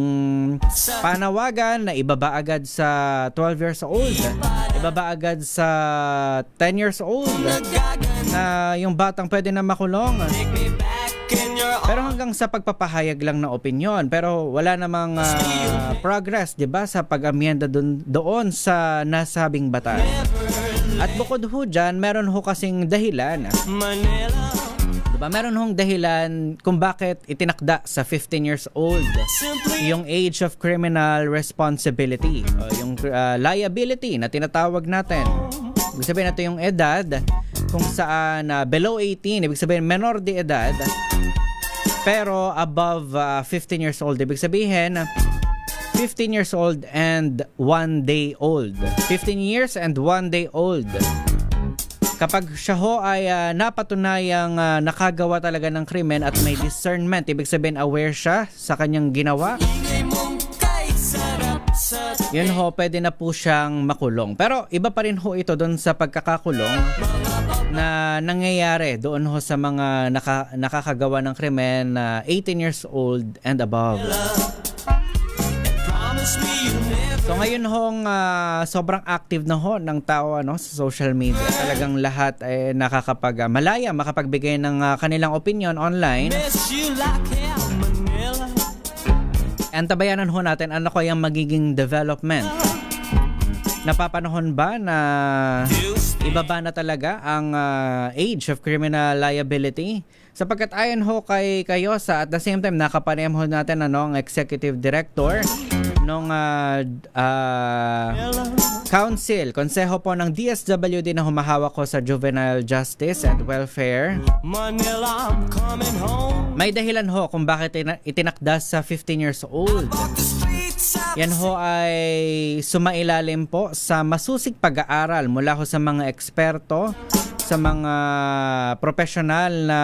panawagan na ibaba agad sa 12 years old, ibaba agad sa 10 years old, na yung batang pwede na makulong. Pero hanggang sa pagpapahayag lang ng opinion, pero wala namang progress, 'di ba, sa pag-amyenda doon sa nasabing batas. At bukod ho diyan, meron ho kasing dahilan. Diba? Meron hong dahilan kung bakit itinakda sa 15 years old yung age of criminal responsibility o yung liability na tinatawag natin. Ibig sabihin natin yung edad kung saan below 18, ibig sabihin menor de edad, pero above 15 years old. Ibig sabihin 15 years old and 1 day old. 15 years and 1 day old. Kapag siya ho ay napatunayang nakagawa talaga ng krimen at may discernment, ibig sabihin aware siya sa kanyang ginawa, yun ho, pwede na po siyang makulong. Pero iba pa rin ho ito doon sa pagkakakulong na nangyayari doon ho sa mga nakakagawa ng krimen na 18 years old and above. So ngayon hong sobrang active na ho ng tao sa social media. Talagang lahat ay malaya makapagbigay ng kanilang opinion online. Antabayanan ho natin ano kayang magiging development. Napapanahon ba na ibaba na talaga ang age of criminal liability? Sapagkat ayon ho kay Cayosa, at the same time nakapanayam ho natin ang executive director nung konseho po ng DSWD na humahawak ko sa Juvenile Justice and Welfare. May dahilan ho kung bakit itinakda sa 15 years old. Yan ho ay sumailalim po sa masusig pag-aaral mula ho sa mga eksperto, sa mga professional na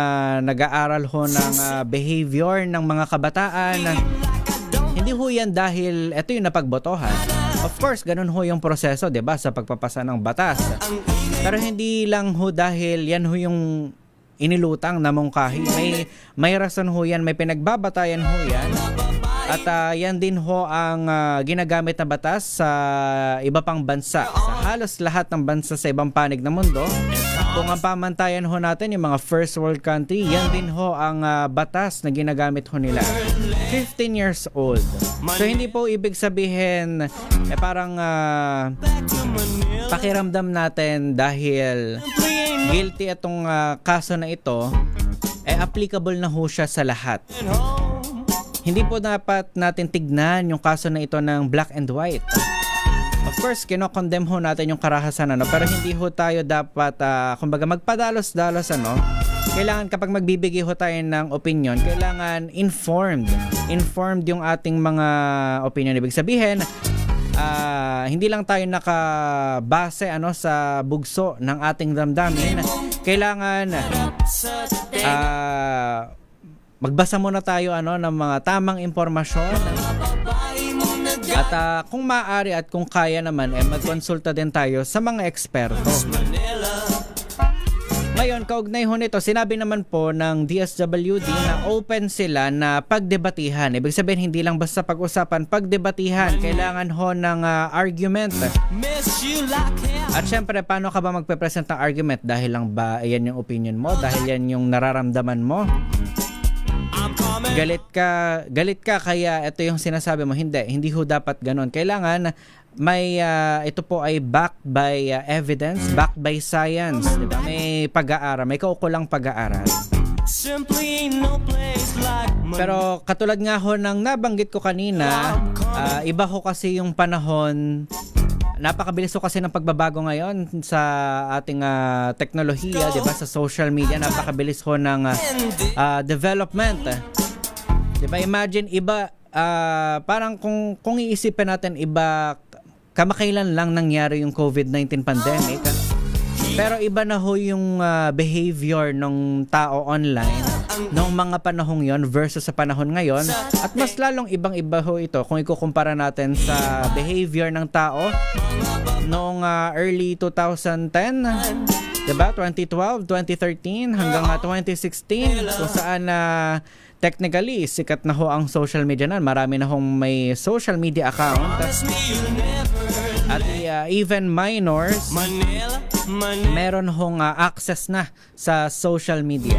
nag-aaral ho ng behavior ng mga kabataan. Hindi ho yan dahil ito yung napagbotohan. Of course, ganun ho yung proseso, 'di ba, sa pagpapasa ng batas. Pero hindi lang ho dahil yan ho yung inilutang na mungkahi. May rason ho yan, may pinagbabatayan ho yan. At yan din ho ang ginagamit na batas sa iba pang bansa. Sa halos lahat ng bansa sa ibang panig ng mundo. Kung ang pamantayan ho natin, yung mga first world country, yan din ho ang batas na ginagamit ho nila. 15 years old. So hindi po ibig sabihin parang pakiramdam natin dahil guilty itong kaso na ito, applicable na ho siya sa lahat. Hindi po dapat natin tignan yung kaso na ito ng black and white. Of course, kino-condemn ho natin yung karahasan, pero hindi ho tayo dapat, kumbaga magpadalos-dalos, Kailangan kapag magbibigay ho tayo ng opinion, kailangan informed. Informed yung ating mga opinion. Ibig sabihin, hindi lang tayo nakabase sa bugso ng ating damdamin. Kailangan magbasa muna tayo ng mga tamang impormasyon. At kung maaari at kung kaya naman, magkonsulta din tayo sa mga eksperto. Ngayon, kaugnay ho nito, sinabi naman po ng DSWD na open sila na pagdebatihan. Ibig sabihin, hindi lang basta pag-usapan, pagdebatihan. Kailangan ho ng argument. At syempre, paano ka ba magpe-present ng argument? Dahil lang ba yan yung opinion mo? Dahil yan yung nararamdaman mo? Galit ka kaya ito yung sinasabi mo. Hindi ho dapat ganun. Kailangan may ito po ay backed by evidence, backed by science, diba? May pag-aaral, may kaukulang pag-aaral. Pero katulad nga ho ng nabanggit ko kanina, iba ho kasi yung panahon napakabilis ko kasi ng pagbabago ngayon sa ating teknolohiya, 'di ba? Sa social media, napakabilis ho ng development. 'Di ba? Imagine iba parang kung iisipin natin iba kamakailan lang nangyari yung COVID-19 pandemic. Pero iba na ho yung behavior ng tao online noong mga panahong yon versus sa panahon ngayon. At mas lalong ibang-iba ho ito kung ikukumpara natin sa behavior ng tao noong early 2010, diba? 2012, 2013 hanggang 2016 kung saan technically sikat na ho ang social media na. Marami na hong may social media account. At even minors meron hong access na sa social media.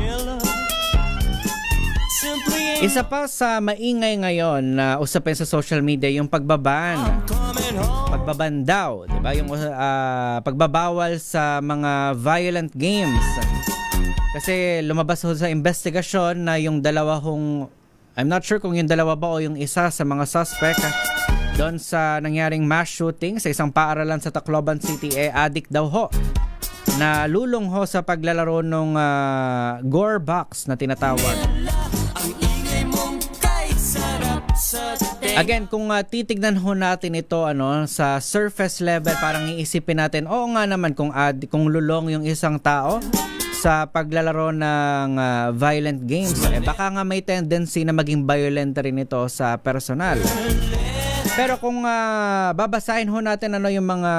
Isa pa sa maingay ngayon na usapin sa social media yung pagbaban daw, 'di ba? Yung pagbabawal sa mga violent games. Kasi lumabas ho sa investigasyon na yung I'm not sure kung yung dalawa ba o yung isa sa mga suspect doon sa nangyaring mass shooting sa isang paaralan sa Tacloban City, addict daw ho. Na lulong ho sa paglalaro ng gore box na tinatawag. Again, kung titignan ho natin ito sa surface level, parang iisipin natin, oo nga naman kung lulong yung isang tao sa paglalaro ng violent games, baka nga may tendency na maging violent rin ito sa personal. Pero kung babasahin ho natin yung mga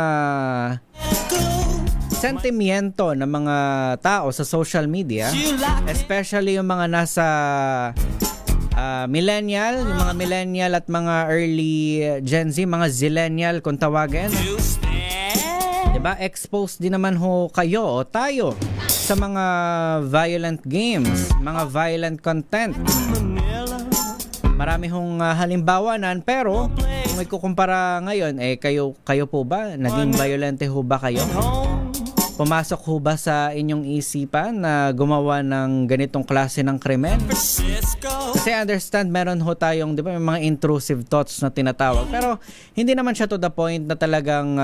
sentimiento ng mga tao sa social media, especially yung mga nasa millennial, yung mga millennial at mga early Gen Z, mga zillennial kung tawagin. Diba? Exposed din naman ho kayo o tayo sa mga violent games, mga violent content. Marami hong halimbawa pero kung may kukumpara ngayon, kayo po ba? Naging violente ho ba kayo? Pumasok ho ba sa inyong isipan na gumawa ng ganitong klase ng krimen? Kasi understand, meron ho tayong, di ba, may mga intrusive thoughts na tinatawag. Pero hindi naman siya to the point na talagang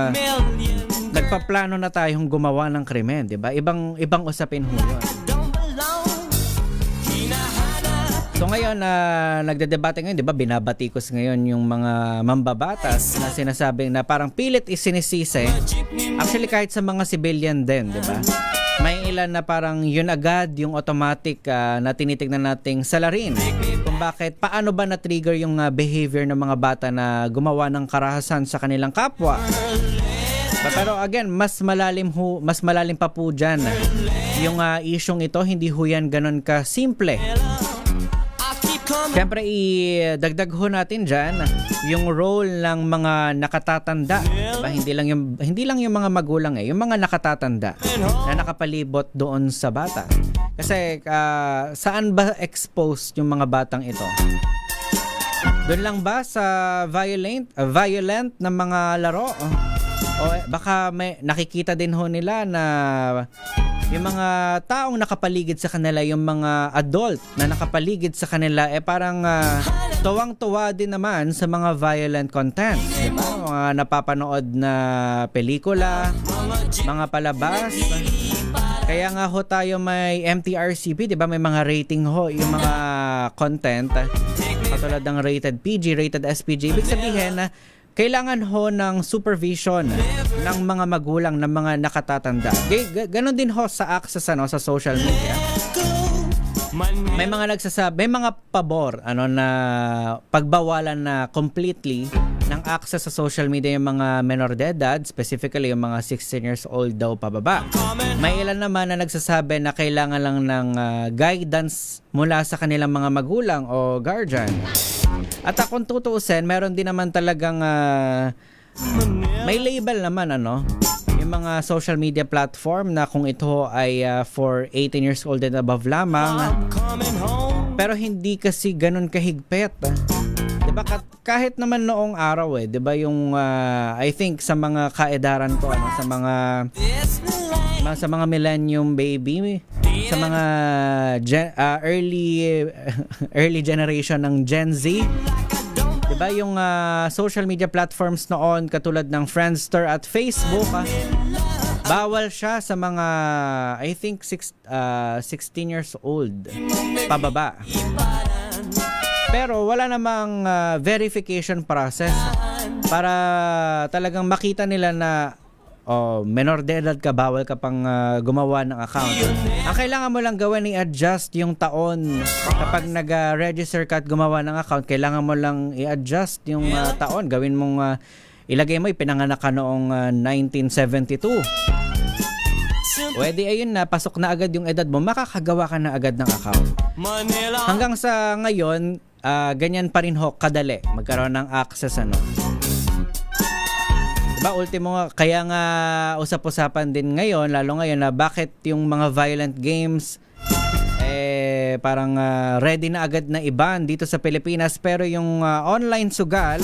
nagpaplano na tayong gumawa ng krimen, di ba? Ibang usapin ho yun. So ngayon, nagdedebate ngayon, di ba, binabatikos ngayon yung mga mambabatas na sinasabing na parang pilit isinisisi. Actually, kahit sa mga civilian din, di ba? May ilan na parang yun agad yung automatic na tinitignan nating salarin. Kung bakit, paano ba na-trigger yung behavior ng mga bata na gumawa ng karahasan sa kanilang kapwa. Pero again, mas malalim pa po dyan. Yung isyong ito, hindi ho yan ganun ka simple. Siyempre, idagdag ho natin dyan yung role ng mga nakatatanda. Diba? Hindi lang yung mga magulang yung mga nakatatanda na nakapalibot doon sa bata. Kasi saan ba exposed yung mga batang ito? Doon lang ba sa violent na mga laro? O baka may nakikita din ho nila na yung mga taong nakapaligid sa kanila, yung mga adult na nakapaligid sa kanila, parang tuwang-tuwa din naman sa mga violent content. Diba? Mga napapanood na pelikula, mga palabas. Kaya nga ho tayo may MTRCP, diba? May mga rating ho, yung mga content. Katulad ng rated PG, rated SPG. Ibig sabihin na kailangan ho ng supervision ng mga magulang, ng mga nakatatanda. Ganon din ho sa access sa social media. May mga nagsasabi, may mga pabor na pagbawalan na completely ng access sa social media yung mga menor de edad, specifically yung mga 16 years old daw pababa. May ilan naman na nagsasabi na kailangan lang ng guidance mula sa kanilang mga magulang o guardian. At kung tutuusin, meron din naman talagang may label naman yung mga social media platform na kung ito ay for 18 years old and above lamang. Pero hindi kasi ganun kahigpit. Diba? Kahit naman noong araw diba yung I think sa mga kaedaran ko sa mga millennium baby, sa mga early generation ng Gen Z, diba Diba yung social media platforms noon katulad ng Friendster at Facebook, bawal siya sa mga I think 16 years old pababa. Pero wala namang verification process para talagang makita nila na menor de edad ka, bawal ka pang gumawa ng account. Ang kailangan mo lang gawin i-adjust yung taon. Kapag nag-register ka at gumawa ng account, kailangan mo lang i-adjust yung taon. Gawin mong ilagay mo ipinanganak ka noong 1972. Pwede ayun na, pasok na agad yung edad mo, makakagawa ka na agad ng account. Hanggang sa ngayon, ganyan pa rin ho kadali magkaroon ng access diba, ultimo nga, kaya nga usap-usapan din ngayon, lalo ngayon na bakit yung mga violent games parang ready na agad na i-ban dito sa Pilipinas, pero yung online sugal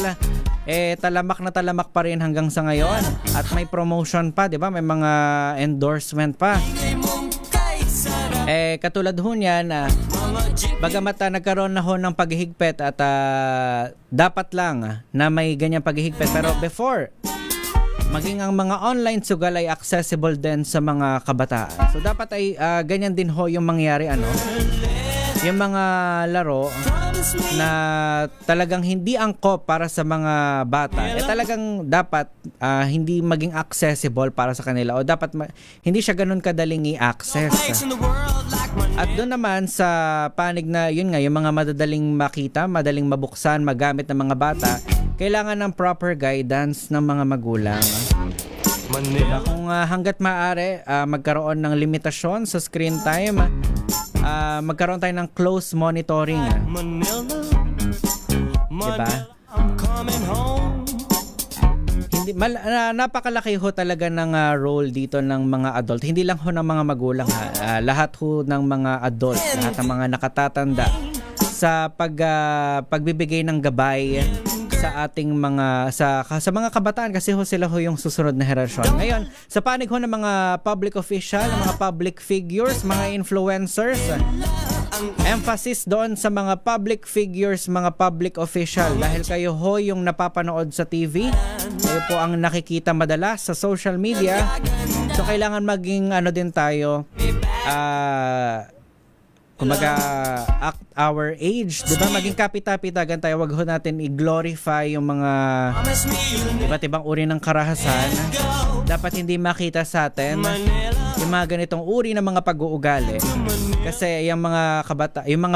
talamak pa rin hanggang sa ngayon at may promotion pa, di ba? May mga endorsement pa. Katulad ho niyan, bagamat nagkaroon na ho ng paghihigpit at dapat lang na may ganyang paghihigpit, pero before maging ang mga online sugal ay accessible din sa mga kabataan. So dapat ay ganyan din ho yung mangyari yung mga laro na talagang hindi angkop para sa mga bata, talagang dapat hindi maging accessible para sa kanila, o dapat hindi siya ganun kadaling i-access. At doon naman sa panig na yun nga, yung mga madadaling makita, madaling mabuksan, magamit ng mga bata, kailangan ng proper guidance ng mga magulang. Diba? Kung hanggat maaari magkaroon ng limitasyon sa screen time, magkaroon tayo ng close monitoring. Diba? Napakalaki ho talaga ng role dito ng mga adult. Hindi lang ho ng mga magulang, lahat ho ng mga adult, lahat ng mga nakatatanda sa pagbibigay ng gabay sa ating mga sa mga kabataan, kasi ho sila ho yung susunod na henerasyon. Ngayon, sa panig ho ng mga public official, ng mga public figures, mga influencers, emphasis doon sa mga public figures, mga public official, dahil kayo ho yung napapanood sa TV, kayo po ang nakikita madalas sa social media. So kailangan maging din tayo, kumaga act our age, diba? Maging kapita-pitagan tayo, wag ho natin i-glorify yung mga iba't ibang uri ng karahasan. Dapat hindi makita sa atin yung mga ganitong uri ng mga pag-uugali, kasi yung mga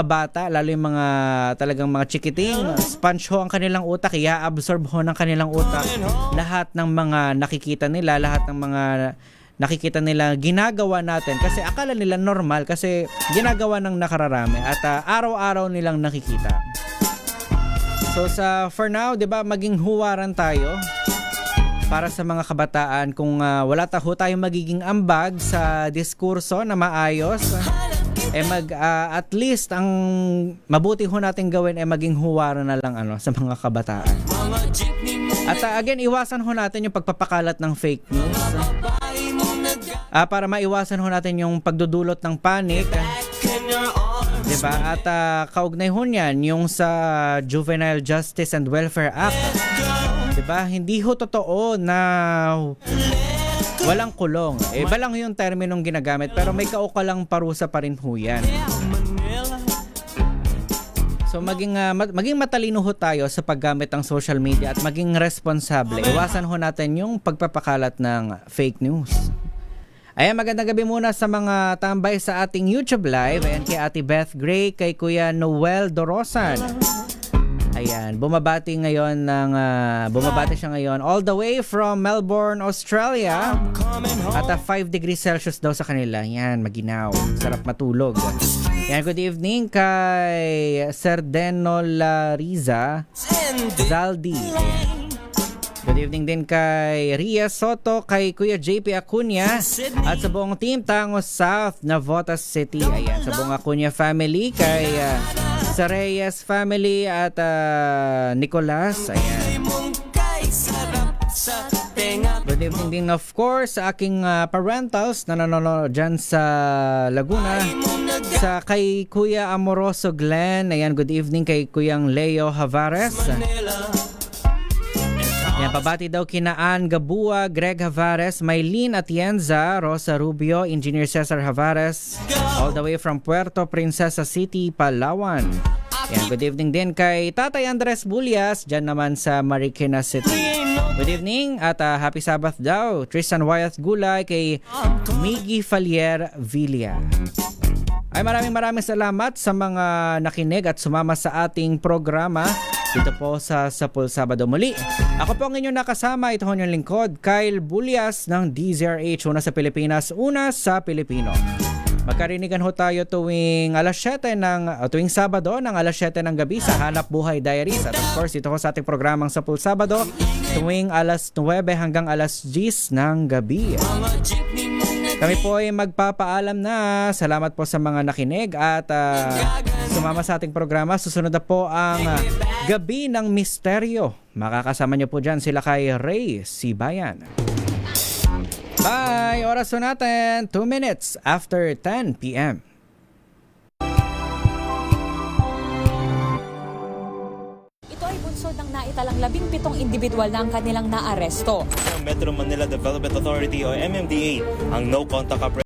bata, lalo yung mga talagang mga chikiting, sponge ho ang kanilang utak, i-absorb ho ng kanilang utak lahat ng mga nakikita nila, lahat ng mga nakikita nila ginagawa natin, kasi akala nila normal kasi ginagawa ng nakararami at araw-araw nilang nakikita. So for now, 'di ba, maging huwaran tayo para sa mga kabataan. Kung wala tayong magiging ambag sa diskurso na maayos, at least ang mabuti ho natin gawin ay maging huwaran na lang sa mga kabataan. At again, iwasan ho natin yung pagpapakalat ng fake news. Para maiwasan ho natin yung pagdudulot ng panic, diba? At kaugnay ho niyan yung sa Juvenile Justice and Welfare Act, diba? Hindi ho totoo na walang kulong. Iba lang yung terminong ginagamit, pero may kaukalang parusa pa rin ho yan. So maging matalino ho tayo sa paggamit ng social media at maging responsable. Iwasan ho natin yung pagpapakalat ng fake news. Ayan, magandang gabi muna sa mga tambay sa ating YouTube Live. Ayan, kay Ate Beth Gray, kay Kuya Noel Dorosan. Ayan, bumabati siya ngayon all the way from Melbourne, Australia. At 5 degrees Celsius daw sa kanila. Ayan, maginaw. Sarap matulog. Ayan, good evening kay Serdeno Lariza Zaldi. Ayan. Good evening din kay Ria Soto, kay Kuya JP Acuña, at sa buong team Tangos South, Navotas City. Ayan, sa buong Acuña family, kay sa Reyes family at Nicolas. Ayan. Good Good evening din of course sa aking parentals na nanonood dyan sa Laguna. Sa kay Kuya Amoroso Glenn. Ayan, good evening kay Kuyang Leo Havares. Ayan, pabati daw kina Ann Gabua, Greg Havares, Maylene Atienza, Rosa Rubio, Engineer Cesar Havares, all the way from Puerto Princesa City, Palawan. Ayan, good evening din kay Tatay Andres Bulias, dyan naman sa Marikina City. Good evening at happy Sabbath daw. Tristan Wyeth Gulay kay Miggy Falier Villa. Ay maraming salamat sa mga nakinig at sumama sa ating programa dito po sa Sapul Sabado muli. Ako po ang inyong nakasama, ito ho yung lingkod, Kyle Bulias ng DZRH, una sa Pilipinas, una sa Pilipino. Magkarinigan ho tayo tuwing Sabado ng alas 7 ng gabi sa Hanap Buhay Diaries. At of course, ito ho sa ating programang Sapul Sabado tuwing alas 9 hanggang alas 10 ng gabi. Kami po ay magpapaalam na. Salamat po sa mga nakinig at sumama sa ating programa. Susunod na po ang Gabi ng Misteryo. Makakasama niyo po dyan sila kay Ray Sibayan. Bye! Oras po natin, 2 minutes after 10 p.m. Ito ay bunsod ng naitalang 17 individual na ang kanilang naaresto. Metro Manila Development Authority o MMDA ang no contact